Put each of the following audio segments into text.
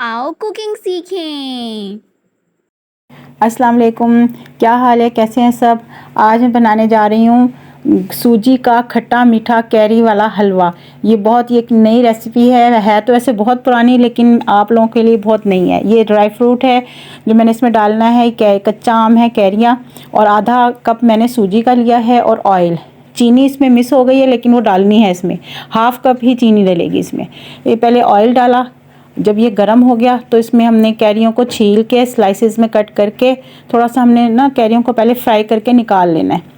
आओ कुकिंग सीखें। अस्सलाम वालेकुम, क्या हाल है, कैसे हैं सब। आज मैं बनाने जा रही हूँ सूजी का खट्टा मीठा कैरी वाला हलवा। ये बहुत ही एक नई रेसिपी है तो ऐसे बहुत पुरानी, लेकिन आप लोगों के लिए बहुत नई है। ये ड्राई फ्रूट है जो मैंने इसमें डालना है, कच्चा आम है, कैरियाँ, और आधा कप मैंने सूजी का लिया है, और ऑयल। चीनी इसमें मिस हो गई है लेकिन वो डालनी है इसमें, हाफ कप ही चीनी डलेगी इसमें। ये पहले ऑयल डाला, जब ये गर्म हो गया तो इसमें हमने कैरियों को छील के स्लाइसेस में कट करके थोड़ा सा हमने ना कैरियों को पहले फ्राई करके निकाल लेना है।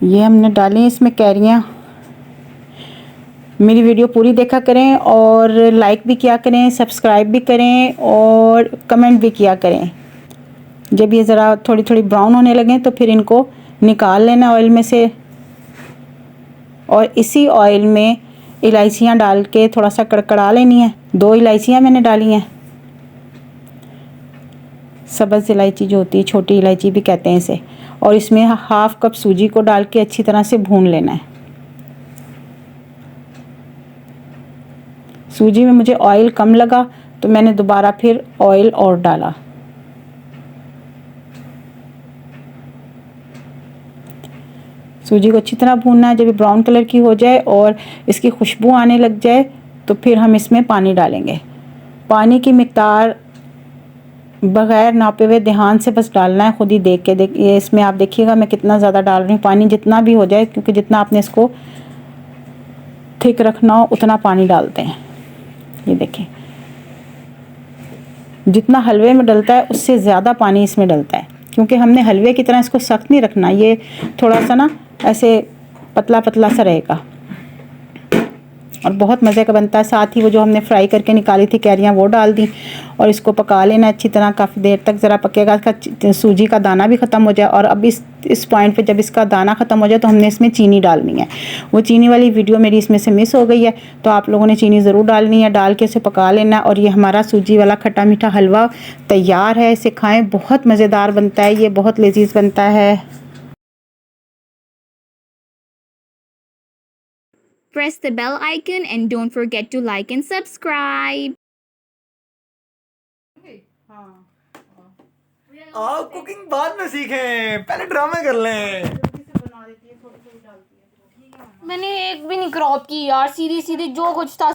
ये हमने डाली इसमें कैरियाँ। मेरी वीडियो पूरी देखा करें और लाइक भी किया करें, सब्सक्राइब भी करें और कमेंट भी किया करें। जब ये ज़रा थोड़ी थोड़ी ब्राउन होने लगें तो फिर इनको निकाल लेना ऑयल में से, और इसी ऑयल में इलायचियाँ डाल के थोड़ा सा कड़कड़ा लेनी है। 2 इलायचियाँ मैंने डाली हैं, सब्ज़ इलायची जो होती है, छोटी इलायची भी कहते हैं इसे। और इसमें हाफ कप सूजी को डाल के अच्छी तरह से भून लेना है। सूजी में मुझे ऑयल कम लगा तो मैंने दोबारा फिर ऑयल और डाला। सूजी को अच्छी तरह भूनना है। जब ये ब्राउन कलर की हो जाए और इसकी खुशबू आने लग जाए तो फिर हम इसमें पानी डालेंगे। पानी की मिक़दार बग़ैर नापे हुए ध्यान से बस डालना है, खुद ही देख के। ये इसमें आप देखिएगा मैं कितना ज़्यादा डाल रही हूँ। पानी जितना भी हो जाए, क्योंकि जितना आपने इसको थिक रखना हो उतना पानी डालते हैं। ये देखें, जितना हलवे में डलता है उससे ज़्यादा पानी इसमें डलता है, क्योंकि हमने हलवे की तरह इसको सख्त नहीं रखना। ये थोड़ा सा ना ऐसे पतला पतला सा रहेगा और बहुत मज़े का बनता है। साथ ही वो जो हमने फ्राई करके निकाली थी कैरियाँ, वो डाल दी और इसको पका लेना अच्छी तरह। काफ़ी देर तक ज़रा पकेगा, इसका सूजी का दाना भी ख़त्म हो जाए। और अब इस पॉइंट पे जब इसका दाना ख़त्म हो जाए तो हमने इसमें चीनी डालनी है। वो चीनी वाली वीडियो मेरी इसमें से मिस हो गई है, तो आप लोगों ने चीनी ज़रूर डालनी है। डाल के इसे पका लेना। और ये हमारा सूजी वाला खट्टा मीठा हलवा तैयार है। इसे खाएँ, बहुत मज़ेदार बनता है, ये बहुत लजीज बनता है। Press the bell icon and don't forget to like and subscribe. आओ कुकिंग बाद में सीखें, पहले ड्रामे कर लें। मैंने एक भी नहीं क्रॉप की यार, सीधी सीधी जो कुछ था